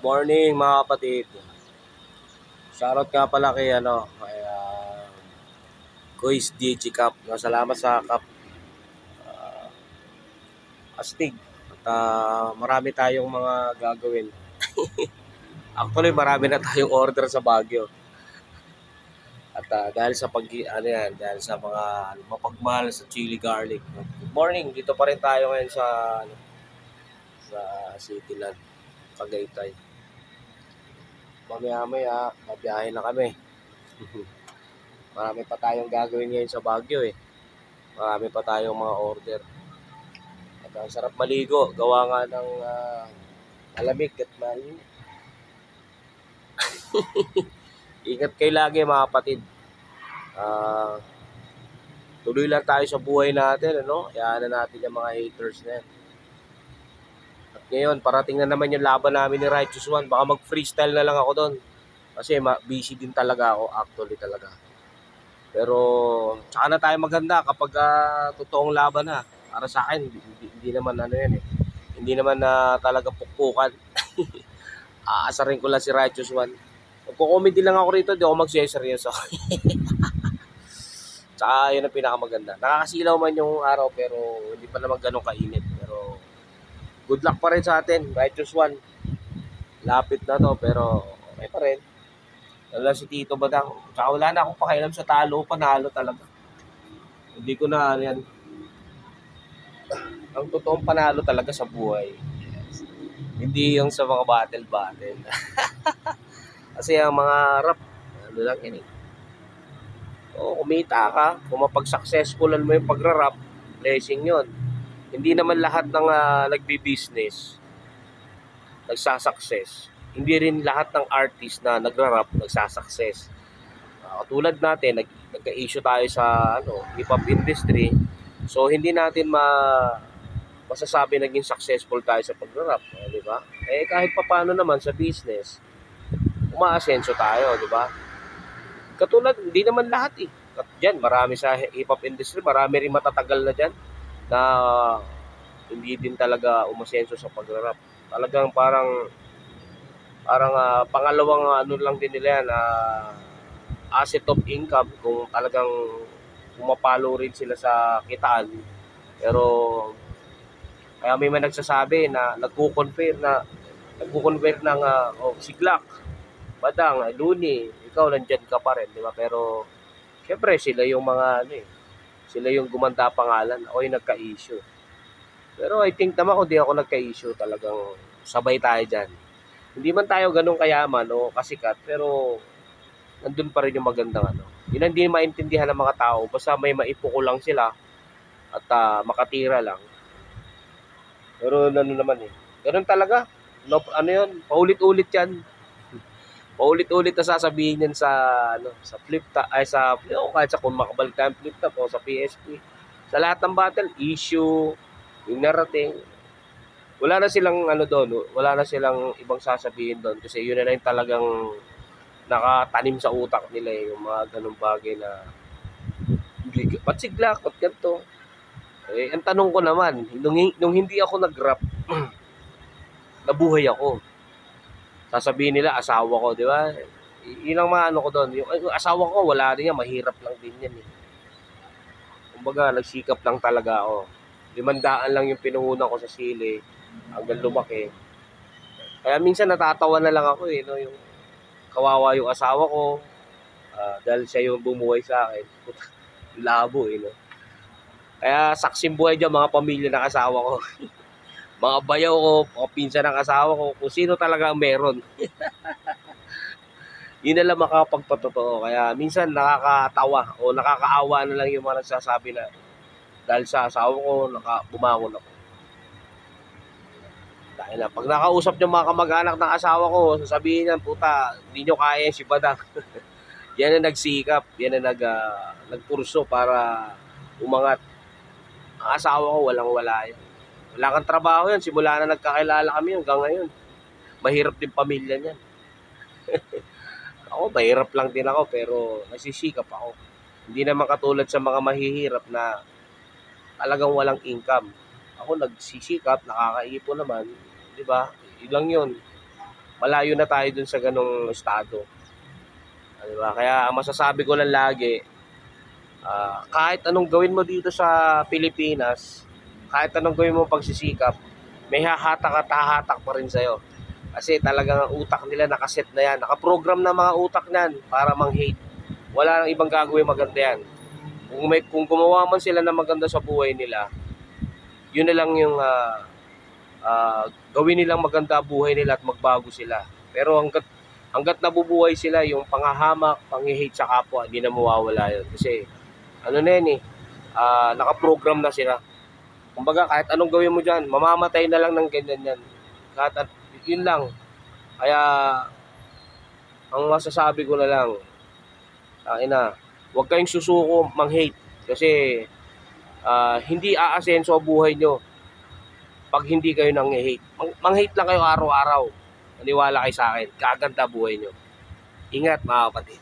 Morning mga kapatid. Shoutout nga pala kay Kuis DG Cup. Salamat sa Cup Astig. At marami tayong mga gagawin. Actually, marami na tayong order sa Baguio. At dahil sa dahil sa mga mapagmahal sa chili garlic. Good morning. Dito pa rin tayo ngayon sa Cityland, Tagaytay. Mamaya-maya, mabiyahe na kami. Marami pa tayong gagawin ngayon sa Baguio eh. Marami pa tayong mga order. At ang sarap maligo. Gawa nga ng malamig at malamig. Ingat kayo lagi mga kapatid. Tuloy lang tayo sa buhay natin. Hayaan na natin yung mga haters na yan. At ngayon, parating na naman yung laban namin ni Righteous One. Baka mag-freestyle na lang ako doon. Kasi busy din talaga ako. Actually talaga. Pero tsaka na tayo maganda kapag totoong laban na. Para sa akin, hindi naman yan eh. Hindi naman talaga pukpukan. Aasarin ko lang si Righteous One. Magko-comedy lang ako rito, di ako magsiseryoso. Tsaka yun ang pinakamaganda. Nakakasilaw man yung araw pero hindi pa naman ganun kainit. Pero good luck pa rin sa atin, Righteous One. Lapit na to pero okay pa rin. Wala si Tito Badang. Tsaka wala na akong pakialam sa talo, panalo talaga. Hindi ko na yan. Ang totoong panalo talaga sa buhay. Yes. Hindi yung sa mga battle. Kasi ang mga rap, lang yan eh. Kumita ka, kung mapag-successfulan mo yung pagra-rap, blessing yon. Hindi naman lahat ng nagbi-business nagsasucess. Hindi rin lahat ng artist na nagra-rap nagsasucess. Katulad natin, nagka-issue tayo sa hip-hop industry. So hindi natin masasabi naging successful tayo sa pagra-rap, di ba? Kahit papaano naman sa business, umaasenso tayo, di ba? Katulad, hindi naman lahat eh. Diyan, marami sa hip-hop industry, marami rin matatagal na diyan na hindi din talaga umasenso sa pagra-rap. Talagang parang pangalawang lang din nila yan, asset of income kung talagang pumapalo rin sila sa kitaan. Pero kaya may man nagsasabi na nagko-convert ng si Glock, Badang, Luni, ikaw nandyan ka pa rin, di ba? Pero syempre sila yung mga sila yung gumanda pangalan, ako yung nagka-issue. Pero I think naman kung di ako nagka-issue, talagang sabay tayo dyan. Hindi man tayo ganun kayaman o kasikat, pero nandun pa rin yung magandang Yun ang hindi maintindihan ng mga tao. Basta may maipuko lang sila at makatira lang. Pero naman eh. Ganun talaga. Yun, paulit-ulit yan. Paulit-ulit na sasabihin yan sa flip top, kahit sa kung makabalik tayong flip top o sa PSP. Sa lahat ng battle, issue, yung narrating, wala na silang doon, wala na silang ibang sasabihin doon kasi yun na yung talagang nakatanim sa utak nila yung mga ganung bagay na ba't sigla, ba't ganito? Ang tanong ko naman, nung hindi ako nag-rap, nabuhay ako. Sasabihin nila, asawa ko, di ba? Yun ang mga ko doon. Yung asawa ko, wala rin yan, mahirap lang din yan eh. Kumbaga, nagsikap lang talaga ako. 500 lang yung pinuhunan ko sa sili hanggang lumaki. Kaya minsan natatawa na lang ako yung kawawa yung asawa ko dahil siya yung bumuhay sa akin. Labo Kaya saksim buhay dyan mga pamilya ng asawa ko. Mga bayaw ko, mga pinsan ng asawa ko, kung sino talaga meron. Yun na lang makapagpatotoo. Kaya minsan nakakatawa o nakakaawa na lang yung mga nagsasabi na dahil sa asawa ko, bumangon ako. Dahil na, pag nakausap yung mga kamag-anak ng asawa ko, sasabihin niyan, puta, hindi nyo kaya si Badang. Yan na nagsikap, yan na nagkurso para umangat. Ang asawa ko, walang-wala yan. Wala kang trabaho yan, simula na nagkakilala kami hanggang ngayon. Mahirap din pamilya niyan. Ako, mahirap lang din ako, pero nasisikap ako. Hindi naman katulad sa mga mahihirap na talagang walang income. Ako nagsisikap, nakakaipon naman, di ba? Ilang yun. malayo na tayo dun sa ganong estado. Diba? Kaya ang masasabi ko lang lagi, kahit anong gawin mo dito sa Pilipinas, kahit anong gawin mo pagsisikap, may hahatak at hahatak pa rin sa'yo. Kasi talagang ang utak nila nakaset na yan. Nakaprogram na mga utak niyan para mang-hate. Wala nang ibang gagawin maganda yan. Kung gumawa man sila ng maganda sa buhay nila, yun na lang yung gawin nilang maganda buhay nila at magbago sila. Pero hanggat nabubuhay sila, yung panghahamak, pang-hate sa kapwa, hindi na mawawala yun. Kasi ano na yun nakaprogram na sila. Kumbaga kahit anong gawin mo dyan, mamamatay na lang ng ganyan yan. Yun lang. Kaya ang masasabi ko na lang, huwag kayong susuko mang-hate. Kasi hindi aasenso ang buhay nyo pag hindi kayo nang hate. Mang-hate lang kayo araw-araw. Maniwala kayo sa akin. Gaganda buhay nyo. Ingat mga kapatid.